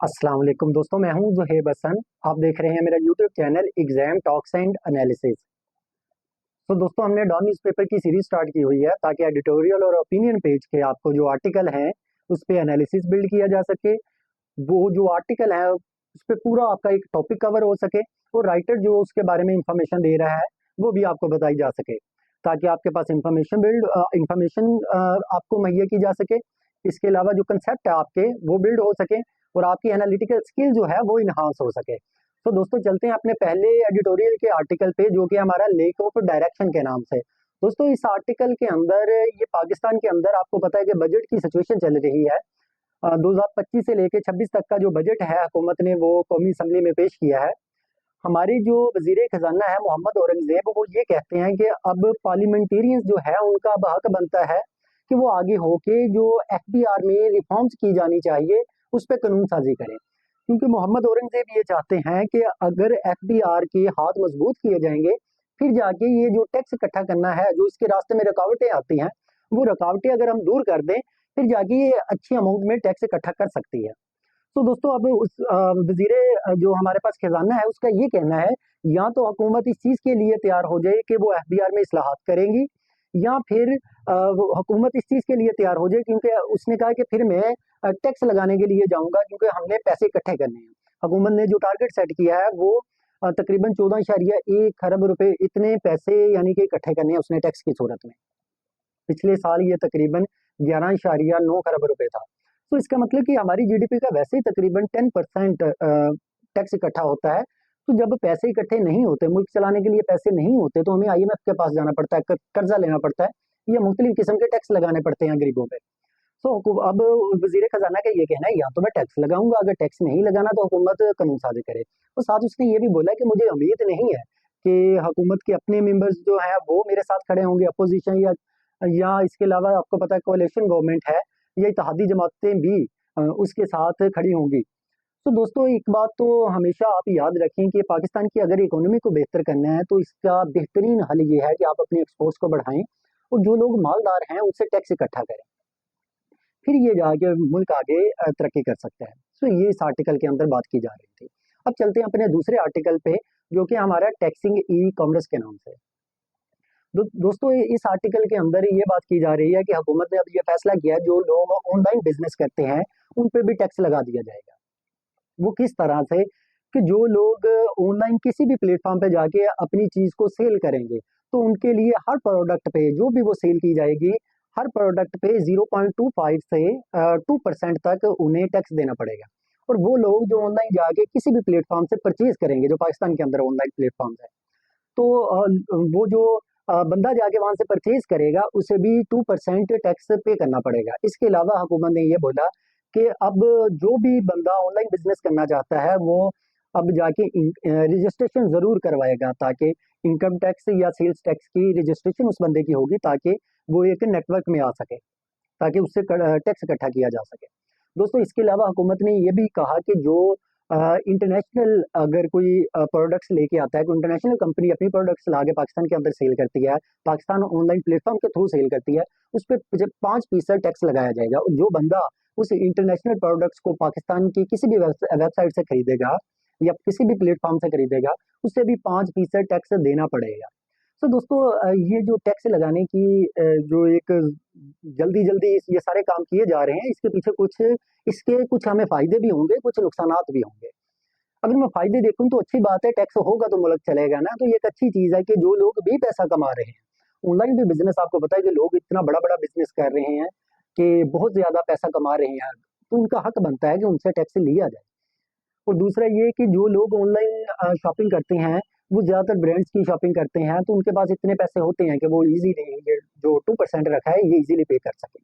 अस्सलाम वालेकुम दोस्तों, मैं हूं ज़ुहैब हसन। आप देख रहे हैं मेरा YouTube channel exam talks and analysis. तो दोस्तों, हमने डॉन न्यूज़पेपर की सीरीज स्टार्ट की हुई है ताकि एडिटोरियल और ओपिनियन पेज के आपको जो आर्टिकल हैं उस पे एनालिसिस बिल्ड किया जा सके। वो जो आर्टिकल है उस पे पूरा आपका एक टॉपिक कवर हो सके और राइटर जो उसके बारे में इंफॉर्मेशन दे रहा है वो भी आपको बताई जा सके, ताकि आपके पास इंफॉर्मेशन आपको मुहैया की जा सके। इसके अलावा जो कंसेप्ट है आपके वो बिल्ड हो सके और आपकी एनालिटिकल स्किल जो है वो इन्हांस हो सके। तो दोस्तों, चलते हैं अपने पहले एडिटोरियल के आर्टिकल पे, जो कि हमारा लेक ऑफ डायरेक्शन के नाम से। दोस्तों, इस आर्टिकल के अंदर ये पाकिस्तान के अंदर आपको पता है कि बजट की सिचुएशन चल रही है। 2025 से लेकर 26 तक का जो बजट है हुकूमत ने वो कौमी असम्बली में पेश किया है। हमारी जो वजीर खजाना है मोहम्मद औरंगजेब, वो ये कहते हैं कि अब पार्लियामेंटेरियंस जो है उनका अब हक बनता है कि वो आगे होके जो एफबीआर में रिफॉर्म्स की जानी चाहिए उस पर कानून साजी करें, क्योंकि मोहम्मद औरंगजेब ये चाहते हैं कि अगर एफबीआर के हाथ मजबूत किए जाएंगे फिर जाके ये जो टैक्स इकट्ठा करना है, जो इसके रास्ते में रुकावटें आती हैं, वो रुकावटें अगर हम दूर कर दें फिर जाके ये अच्छी अमाउंट में टैक्स इकट्ठा कर सकती है। तो दोस्तों, अब उस वजीरे जो हमारे पास खजाना है उसका ये कहना है, या तो हुकूमत इस चीज़ के लिए तैयार हो जाए कि वो एफबीआर में इस्लाहात करेंगी, या फिर वो हुकूमत इस चीज़ के लिए तैयार हो जाए, क्योंकि उसने कहा कि फिर मैं टैक्स लगाने के लिए जाऊंगा क्योंकि हमने पैसे इकट्ठे करने हैं। हुकूमत ने जो टारगेट सेट किया है वो तकरीबन 14.1 खरब रुपए इतने पैसे यानी कि इकट्ठे करने हैं उसने टैक्स की सूरत में। पिछले साल ये तकरीबन 11.9 खरब रुपए था। तो इसका मतलब कि हमारी जीडीपी का वैसे ही तकरीबन 10% टैक्स इकट्ठा होता है। तो जब पैसे इकट्ठे नहीं होते, मुल्क चलाने के लिए पैसे नहीं होते, तो हमें आईएमएफ के पास जाना पड़ता है, कर्जा लेना पड़ता है या मुख्तलिफ किस्म के टैक्स लगाने पड़ते हैं गरीबों पे। तो अब वजीर खजाना का ये कहना है, या तो मैं टैक्स लगाऊंगा, अगर टैक्स नहीं लगाना तो हुकूमत कानून साजी करे। तो साथ उसने ये भी बोला कि मुझे उम्मीद नहीं है कि हुकूमत के अपने मेंबर्स जो हैं वो मेरे साथ खड़े होंगे, अपोजिशन या इसके अलावा आपको पता है कोalition गवर्नमेंट है या इत्तेहादी जमातें भी उसके साथ खड़ी होंगी। तो दोस्तों, एक बात तो हमेशा आप याद रखें कि पाकिस्तान की अगर इकोनॉमी को बेहतर करना है तो इसका बेहतरीन हल ये है कि आप अपने एक्सपोर्ट्स को बढ़ाएं और जो लोग मालदार हैं उनसे टैक्स इकट्ठा करें, फिर ये जाके मुल्क आगे तरक्की कर सकता है। सो ये इस आर्टिकल के अंदर बात की जा रही थी। अब चलते हैं अपने दूसरे आर्टिकल पे, जो कि हमारा टैक्सिंग ई कॉमर्स के नाम से। दोस्तों, इस आर्टिकल के अंदर ये बात की जा रही है कि हुकूमत ने अब ये फैसला किया है जो लोग ऑनलाइन बिजनेस करते हैं उन पे भी टैक्स लगा दिया जाएगा। वो किस तरह से कि जो लोग ऑनलाइन किसी भी प्लेटफॉर्म पे जाके अपनी चीज को सेल करेंगे, तो उनके लिए हर प्रोडक्ट पे जो भी वो सेल की जाएगी, हर प्रोडक्ट पे 0.25 से 2% तक उन्हें टैक्स देना पड़ेगा। और वो लोग जो ऑनलाइन जाके किसी भी प्लेटफॉर्म से परचेज करेंगे, जो पाकिस्तान के अंदर ऑनलाइन प्लेटफॉर्म है, तो वो जो बंदा जाके वहां से परचेज करेगा उसे भी 2% टैक्स पे करना पड़ेगा। इसके अलावा हुकूमत ने ये बोला कि अब जो भी बंदा ऑनलाइन बिजनेस करना चाहता है वो अब जाके रजिस्ट्रेशन जरूर करवाएगा, ताकि इनकम टैक्स या सेल्स टैक्स की रजिस्ट्रेशन उस बंदे की होगी, ताकि वो एक नेटवर्क में आ सके, ताकि उससे टैक्स इकट्ठा किया जा सके। दोस्तों, इसके अलावा हुकूमत ने ये भी कहा कि जो इंटरनेशनल अगर कोई प्रोडक्ट्स लेके आता है, कोई इंटरनेशनल कंपनी अपनी प्रोडक्ट्स ला के पाकिस्तान के अंदर सेल करती है, पाकिस्तान ऑनलाइन प्लेटफॉर्म के थ्रू सेल करती है, उस पर 5% टैक्स लगाया जाएगा। और जो बंदा उस इंटरनेशनल प्रोडक्ट्स को पाकिस्तान की किसी भी वेबसाइट से खरीदेगा या किसी भी प्लेटफॉर्म से खरीदेगा, उससे भी 5% टैक्स देना पड़ेगा। तो दोस्तों, ये जो टैक्स लगाने की जो एक जल्दी जल्दी ये सारे काम किए जा रहे हैं, इसके पीछे कुछ हमें फायदे भी होंगे, कुछ नुकसानात भी होंगे। अगर मैं फायदे देखूं तो अच्छी बात है, टैक्स होगा तो मुल्क चलेगा ना, तो ये एक अच्छी चीज है कि जो लोग भी पैसा कमा रहे हैं ऑनलाइन भी बिजनेस, आपको पता है कि लोग इतना बड़ा बड़ा बिजनेस कर रहे हैं कि बहुत ज्यादा पैसा कमा रहे हैं, तो उनका हक बनता है कि उनसे टैक्स लिया जाए। और दूसरा ये कि जो लोग ऑनलाइन शॉपिंग करते हैं वो ज्यादातर ब्रांड्स की शॉपिंग करते हैं, तो उनके पास इतने पैसे होते हैं कि वो इजीली ये जो 2% रखा है ये इजीली पे कर सके।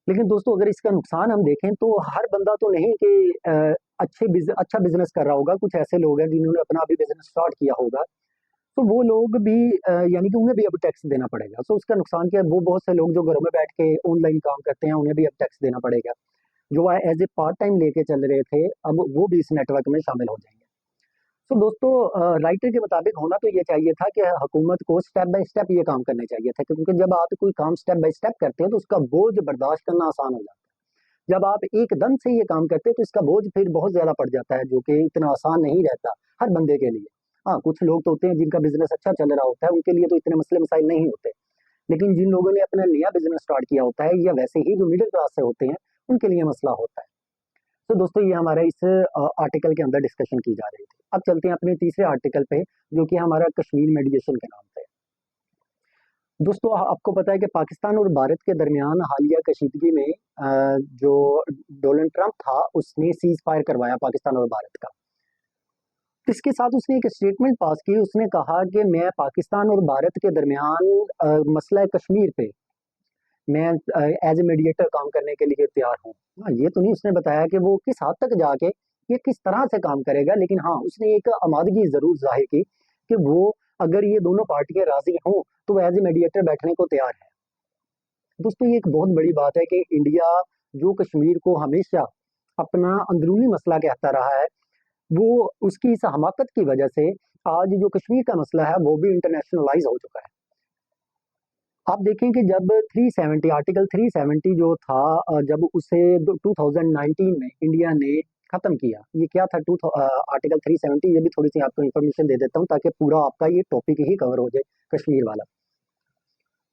लेकिन दोस्तों, अगर इसका नुकसान हम देखें तो हर बंदा तो नहीं कि अच्छा बिजनेस कर रहा होगा। कुछ ऐसे लोग हैं जिन्होंने अपना अभी बिजनेस स्टार्ट किया होगा, तो वो लोग भी यानी कि उन्हें भी अब टैक्स देना पड़ेगा। तो उसका नुकसान क्या है, वो बहुत से लोग जो घरों में बैठ के ऑनलाइन काम करते हैं उन्हें भी अब टैक्स देना पड़ेगा। जो एज ए पार्ट टाइम लेके चल रहे थे, अब वो भी इस नेटवर्क में शामिल हो जाएंगे। तो दोस्तों, राइटर के मुताबिक होना तो ये चाहिए था कि हुकूमत को स्टेप बाय स्टेप ये काम करने चाहिए था, क्योंकि जब आप कोई काम स्टेप बाय स्टेप करते हैं तो उसका बोझ बर्दाश्त करना आसान हो जाता है। जब आप एकदम से ये काम करते हैं तो इसका बोझ फिर बहुत ज़्यादा पड़ जाता है, जो कि इतना आसान नहीं रहता हर बंदे के लिए। हाँ, कुछ लोग तो होते हैं जिनका बिज़नेस अच्छा चल रहा होता है, उनके लिए तो इतने मसले-मसाइल नहीं होते। लेकिन जिन लोगों ने अपना नया बिज़नेस स्टार्ट किया होता है या वैसे ही जो मिडिल क्लास से होते हैं, उनके लिए मसला होता है। तो दोस्तों ये हमारा इस आर्टिकल के अंदर डिस्कशन की जा रही थी। अब चलते हैं अपने तीसरे आर्टिकल पे, जो कि हमारा कश्मीर मेडिएशन के नाम से है। दोस्तों आपको पता है कि पाकिस्तान और भारत के दरमियान हालिया कशीदगी में जो डोनाल्ड ट्रंप था उसने सीज फायर करवाया पाकिस्तान और भारत का। इसके साथ उसने एक स्टेटमेंट पास की, उसने कहा कि मैं पाकिस्तान और भारत के दरमियान मसला कश्मीर पे मैं एज ए मीडिएटर काम करने के लिए तैयार हूँ। हाँ, ये तो नहीं उसने बताया कि वो किस हद तक जाके ये किस तरह से काम करेगा, लेकिन हाँ उसने एक आमादगी जरूर जाहिर की कि वो अगर ये दोनों पार्टियां राजी हों तो वो एज ए मीडिएटर बैठने को तैयार है। दोस्तों ये एक बहुत बड़ी बात है कि इंडिया जो कश्मीर को हमेशा अपना अंदरूनी मसला कहता रहा है, वो उसकी इस हमाकत की वजह से आज जो कश्मीर का मसला है वो भी इंटरनेशनलाइज हो चुका है। आप देखें कि जब 370 आर्टिकल 370 जो था जब उसे 2019 में इंडिया ने खत्म किया, ये क्या था आर्टिकल 370, ये भी थोड़ी सी आपको इन्फॉर्मेशन दे देता हूँ ताकि पूरा आपका ये टॉपिक ही कवर हो जाए कश्मीर वाला।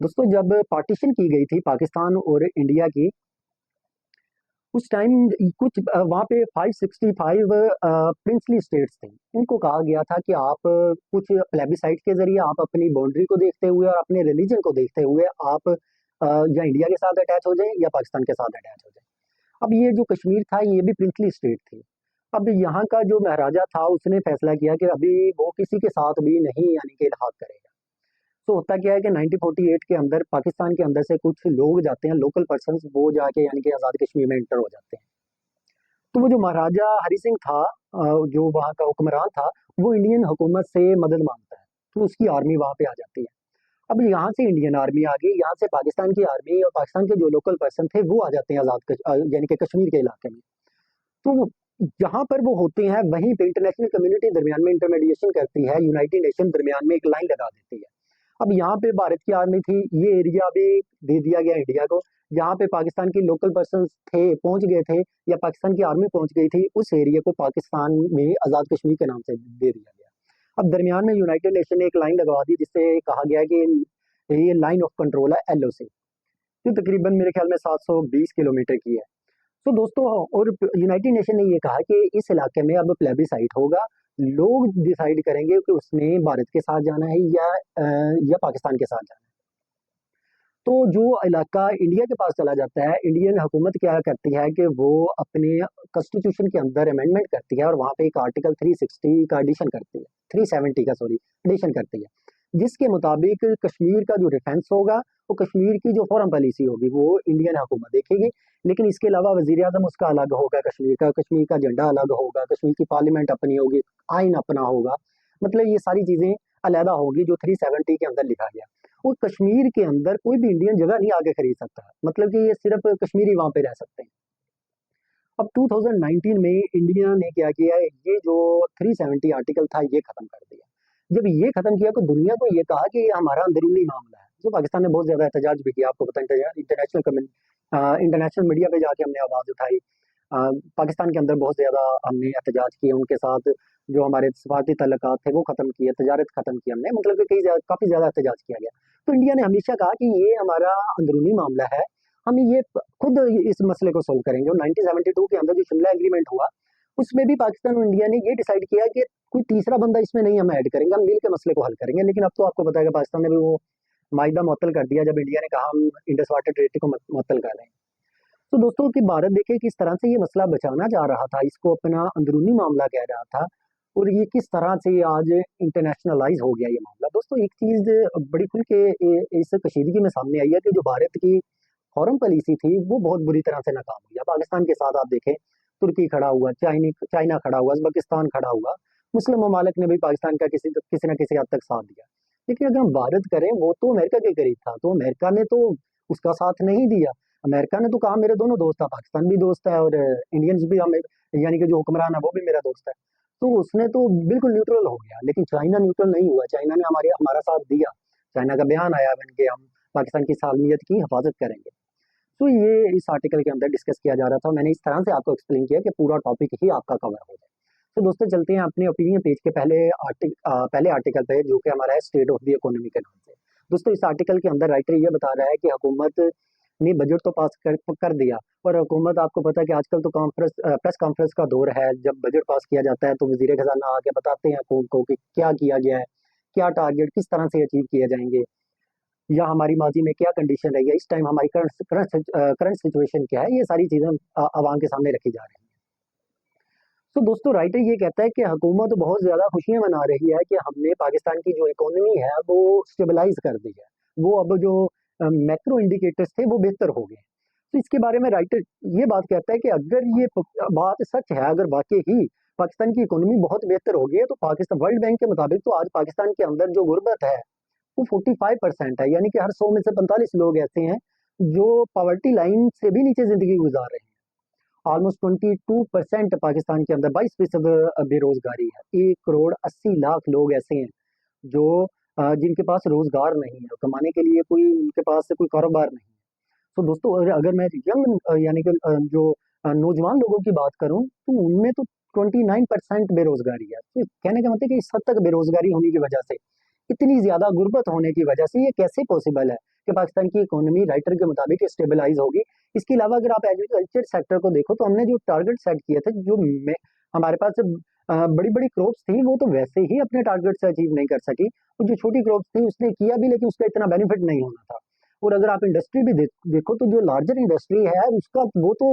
दोस्तों जब पार्टीशन की गई थी पाकिस्तान और इंडिया की, उस टाइम कुछ वहाँ पे 565 प्रिंसली स्टेट्स थे। उनको कहा गया था कि आप कुछ प्लेबिसाइट के जरिए आप अपनी बाउंड्री को देखते हुए और अपने रिलीजन को देखते हुए आप या इंडिया के साथ अटैच हो जाएं या पाकिस्तान के साथ अटैच हो जाएं। अब ये जो कश्मीर था ये भी प्रिंसली स्टेट थी। अब यहाँ का जो महाराजा था उसने फैसला किया कि अभी वो किसी के साथ भी नहीं यानी कि इल्हाक करेगा। तो होता क्या है कि 1948 के अंदर पाकिस्तान के अंदर से कुछ लोग जाते हैं, लोकल पर्सन्स, वो जाके यानी कि आज़ाद कश्मीर में एंटर हो जाते हैं। तो वो जो महाराजा हरि सिंह था जो वहाँ का हुक्मरान था, वो इंडियन हुकूमत से मदद मांगता है, तो उसकी आर्मी वहाँ पे आ जाती है। अब यहाँ से इंडियन आर्मी आ गई, यहाँ से पाकिस्तान की आर्मी और पाकिस्तान के जो लोकल पर्सन थे वो आ जाते हैं यानी कि कश्मीर के इलाके में। तो जहाँ पर वो होते हैं वहीं पे इंटरनेशनल कम्युनिटी दरमियान में इंटरमीडिएशन करती है, यूनाइटेड नेशन दरमियान में एक लाइन लगा देती है। अब यहाँ पे भारत की आर्मी थी, ये एरिया भी दे दिया गया इंडिया को। जहाँ पे पाकिस्तान की लोकल पर्सन थे पहुंच गए थे या पाकिस्तान की आर्मी पहुंच गई थी, उस एरिया को पाकिस्तान में आज़ाद कश्मीर के नाम से दे दिया गया। अब दरमियान में यूनाइटेड नेशन ने एक लाइन लगवा दी जिससे कहा गया कि ये लाइन ऑफ कंट्रोल है LOC, जो तकरीबन मेरे ख्याल में 720 किलोमीटर की है। तो दोस्तों और यूनाइटेड नेशन ने ये कहा कि इस इलाके में अब प्लेबिसाइट होगा, लोग डिसाइड करेंगे कि उसने भारत के साथ जाना है या पाकिस्तान के साथ जाना है। तो जो इलाका इंडिया के पास चला जाता है, इंडियन हुकूमत क्या करती है कि वो अपने कॉन्स्टिट्यूशन के अंदर अमेंडमेंट करती है और वहाँ पे एक आर्टिकल 360 का एडिशन करती है, 370 का सॉरी एडिशन करती है, जिसके मुताबिक कश्मीर का जो डिफेंस होगा वो कश्मीर की जो फॉरेन पॉलिसी होगी वो इंडियन हुकूमत देखेगी। लेकिन इसके अलावा वजीर आजम उसका अलग होगा, कश्मीर का झंडा अलग होगा, कश्मीर की पार्लियामेंट अपनी होगी, आइन अपना होगा, मतलब ये सारी चीजें अलहदा होगी जो 370 के अंदर लिखा गया। और कश्मीर के अंदर कोई भी इंडियन जगह नहीं आके खरीद सकता, मतलब कि ये सिर्फ कश्मीरी वहां पे रह सकते हैं। अब 2019 में इंडिया ने क्या किया है, ये जो 370 आर्टिकल था ये खत्म कर दिया। जब ये खत्म किया तो दुनिया को ये कहा कि ये हमारा अंदरूनी मामला है। तो पाकिस्तान ने बहुत ज्यादा एहतजाज भी किया, आपको पता है इंटरनेशनल मीडिया पे जाके हमने आवाज उठाई। पाकिस्तान के अंदर बहुत ज्यादा हमने एहतजाज किए, उनके साथ जो हमारे सफारती तल्लुकात थे वो खत्म किए, तजारत खत्म की हमने, मतलब कि काफी ज्यादा एहतजाज किया गया। तो इंडिया ने हमेशा कहा कि ये हमारा अंदरूनी मामला है, हम ये खुद इस मसले को सोल्व करेंगे। और 1972 के अंदर जो शिमला एग्रीमेंट हुआ उसमें भी पाकिस्तान और इंडिया ने ये डिसाइड किया कि कोई तीसरा बंदा इसमें नहीं हम ऐड करेंगे, हम मिल के मसले को हल करेंगे। लेकिन अब तो आपको पता है कि पाकिस्तान ने भी वो मायदा मुअत्तल कर दिया जब इंडिया ने कहा हम इंडस वाटर ट्रीटी को मुअत्तल कर रहे हैं। तो दोस्तों कि भारत देखिए किस तरह से ये मसला बचाना चाह रहा था, इसको अपना अंदरूनी मामला कह रहा था, और ये किस तरह से आज इंटरनेशनलाइज हो गया ये मामला। दोस्तों एक चीज बड़ी खुल के इस कशीदगी में सामने आई है कि जो भारत की फॉरेन पॉलिसी थी वो बहुत बुरी तरह से नाकाम हुई है। पाकिस्तान के साथ आप देखें, तुर्की खड़ा हुआ, चाइना खड़ा हुआ, उज्बेकिस्तान खड़ा हुआ, मुस्लिम ममालिक ने भी पाकिस्तान का किसी न किसी हद तक साथ दिया। लेकिन अगर हम भारत करें, वो तो अमेरिका के करीब था, तो अमेरिका ने तो उसका साथ नहीं दिया। अमेरिका ने तो कहा मेरे दोनों दोस्त था, पाकिस्तान भी दोस्त है और इंडियंस भी हमें, यानी कि जो हुक्मरान है वो भी मेरा दोस्त है। तो उसने तो बिल्कुल न्यूट्रल हो गया। लेकिन चाइना न्यूट्रल नहीं हुआ, चाइना ने हमारा साथ दिया। चाइना का बयान आया बन के हम पाकिस्तान की सालमियत की हिफाजत करेंगे। तो ये इस आर्टिकल के अंदर डिस्कस किया जा रहा था। मैंने इस तरह से आपको एक्सप्लेन किया कि पूरा टॉपिक ही आपका कवर हो जाए। तो दोस्तों चलते हैं अपने ओपिनियन पेज के पहले आर्टिकल पे, जो कि हमारा है स्टेट ऑफ द इकोनॉमी के नाम से। दोस्तों इस आर्टिकल के अंदर राइटर ये बता रहा है कि हुकूमत ने बजट तो पास कर दिया, और हुकूमत, आपको पता है कि आजकल तो प्रेस कॉन्फ्रेंस का दौर है। जब बजट पास किया जाता है तो वजीर खजाना आके बताते हैं को कि क्या किया गया है, क्या टारगेट किस तरह से अचीव किए जाएंगे, या हमारी माजी में क्या कंडीशन रही है, इस टाइम हमारी करंट सिचुएशन क्या है, ये सारी चीजें आवाम के सामने रखी जा रही हैं। तो दोस्तों राइटर ये कहता है कि हुकूमत बहुत ज्यादा खुशियां मना रही है कि हमने पाकिस्तान की जो इकोनॉमी है वो स्टेबलाइज कर दी है, वो अब जो मैक्रो इंडिकेटर्स थे वो बेहतर हो गए। तो इसके बारे में राइटर ये बात कहता है कि अगर ये बात सच है, अगर वाकई ही पाकिस्तान की इकोनॉमी बहुत बेहतर हो गई है, तो पाकिस्तान, वर्ल्ड बैंक के मुताबिक तो आज पाकिस्तान के अंदर जो गुर्बत है वो 45% है, यानी कि हर 100 में से 45 लोग ऐसे हैं जो पॉवर्टी लाइन से भी नीचे जिंदगी गुजार रहे हैं। ऑलमोस्ट 22% पाकिस्तान के अंदर 22% बेरोजगारी है। 1 करोड़ 80 लाख लोग ऐसे हैं जो जिनके पास रोजगार नहीं है, कमाने के लिए कोई उनके पास से कोई कारोबार नहीं है। तो दोस्तों अगर मैं यंग यानी कि जो नौजवान लोगों की बात करूं, तो उनमें तो 29% बेरोजगारी है। तो कहने का मतलब है कि इस हद तक बेरोजगारी होने की वजह से, इतनी ज्यादा गुर्बत होने की वजह से, ये कैसे पॉसिबल है कि पाकिस्तान की इकोनॉमी राइटर के मुताबिक स्टेबलाइज होगी। इसके अलावा अगर आप एग्रीकल्चर सेक्टर को देखो, तो हमने जो टारगेट सेट किए थे, जो हमारे पास बड़ी बड़ी क्रॉप्स थी, वो तो वैसे ही अपने टारगेट से अचीव नहीं कर सकी। और जो छोटी क्रॉप्स थी उसने किया भी, लेकिन उसका इतना बेनिफिट नहीं होना था। और अगर आप इंडस्ट्री भी देखो, तो जो लार्जर इंडस्ट्री है उसका, वो तो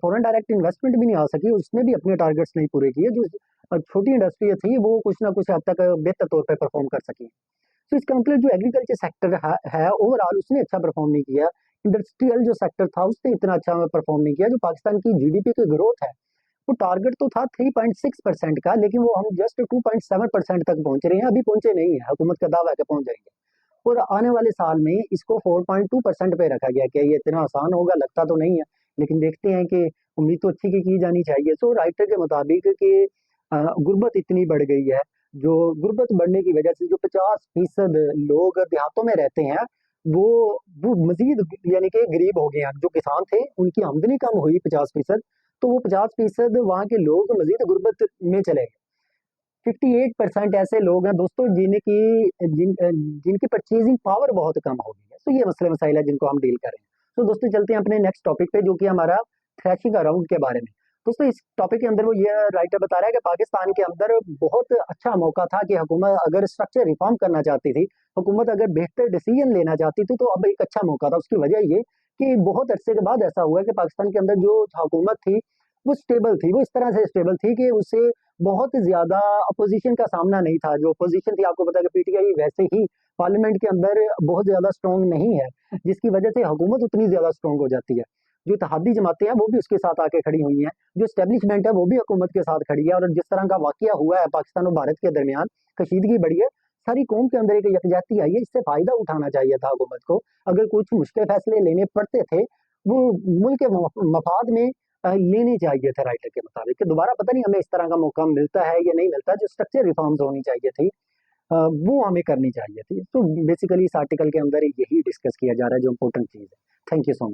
फॉरेन डायरेक्ट इन्वेस्टमेंट भी नहीं आ सकी, उसने भी अपने टारगेट्स नहीं पूरे किए। जो छोटी इंडस्ट्री थी वो कुछ ना कुछ हद तक बेहतर तौर पर परफॉर्म कर सकी। तो इसका मतलब जो एग्रीकल्चर सेक्टर है ओवरऑल उसने अच्छा परफॉर्म नहीं किया। इंडस्ट्रियल जो सेक्टर था उसने इतना अच्छा परफॉर्म नहीं किया। जो पाकिस्तान की जीडीपी की ग्रोथ है, वो टारगेट तो था 3.6% का, लेकिन वो हम जस्ट 2.7% तक पहुंच रहे हैं, अभी पहुंचे नहीं है। हुकूमत का दावा है कि पहुंच जाएंगे, और आने वाले साल में इसको 4.2% पे रखा गया। क्या ये इतना आसान होगा? लगता तो नहीं है, लेकिन देखते हैं कि उम्मीद तो अच्छी की जानी चाहिए। सो राइटर के मुताबिक कि गुर्बत इतनी बढ़ गई है, जो गुर्बत बढ़ने की वजह से जो 50% लोग देहातों में रहते हैं, वो वो मजीद यानी कि गरीब हो गए हैं। जो किसान थे उनकी आमदनी कम हुई 50%, तो वो 50% वहाँ के लोग मजीद गुर्बत में चले गए। 58% ऐसे लोग हैं दोस्तों जिनकी परचेजिंग पावर बहुत कम हो गई है। तो ये मसले मसाइल है जिनको हम डील कर रहे हैं। तो दोस्तों चलते हैं अपने नेक्स्ट टॉपिक पे, जो कि हमारा थ्रेशिंग अराउंड के बारे में। दोस्तों इस टॉपिक के अंदर वो ये राइटर बता रहा है कि पाकिस्तान के अंदर बहुत अच्छा मौका था कि हुकूमत अगर स्ट्रक्चर रिफॉर्म करना चाहती थी, हुकूमत अगर बेहतर डिसीजन लेना चाहती थी, तो अब एक अच्छा मौका था। उसकी वजह ये कि बहुत अरसे के बाद ऐसा हुआ है कि पाकिस्तान के अंदर जो हुकूमत थी वो स्टेबल थी। वो इस तरह से स्टेबल थी कि उसे बहुत ज्यादा अपोजिशन का सामना नहीं था। जो अपोजिशन थी, आपको पता है कि पीटीआई वैसे ही पार्लियामेंट के अंदर बहुत ज्यादा स्ट्रांग नहीं है, जिसकी वजह से हुकूमत उतनी ज्यादा स्ट्रांग हो जाती है। जो इत्तेहादी जमातें हैं वो भी उसके साथ आके खड़ी हुई हैं, जो स्टेब्लिशमेंट है वो भी हुकूमत के साथ खड़ी है। और जिस तरह का वाकया हुआ है पाकिस्तान और भारत के दरमियान, कशीदगी बढ़ी है, सारी कौम के अंदर एक यकजहती आई है। इससे फायदा उठाना चाहिए था हुकूमत को। अगर कुछ मुश्किल फैसले लेने पड़ते थे, वो मुल्क के मफाद में लेने चाहिए थे राइटर के मुताबिक। कि दोबारा पता नहीं हमें इस तरह का मौका मिलता है या नहीं मिलता। जो स्ट्रक्चर रिफॉर्म्स होनी चाहिए थी, वो हमें करनी चाहिए थी। तो बेसिकली इस आर्टिकल के अंदर यही डिस्कस किया जा रहा है, जो इंपॉर्टेंट चीज़ है। Thank you so much.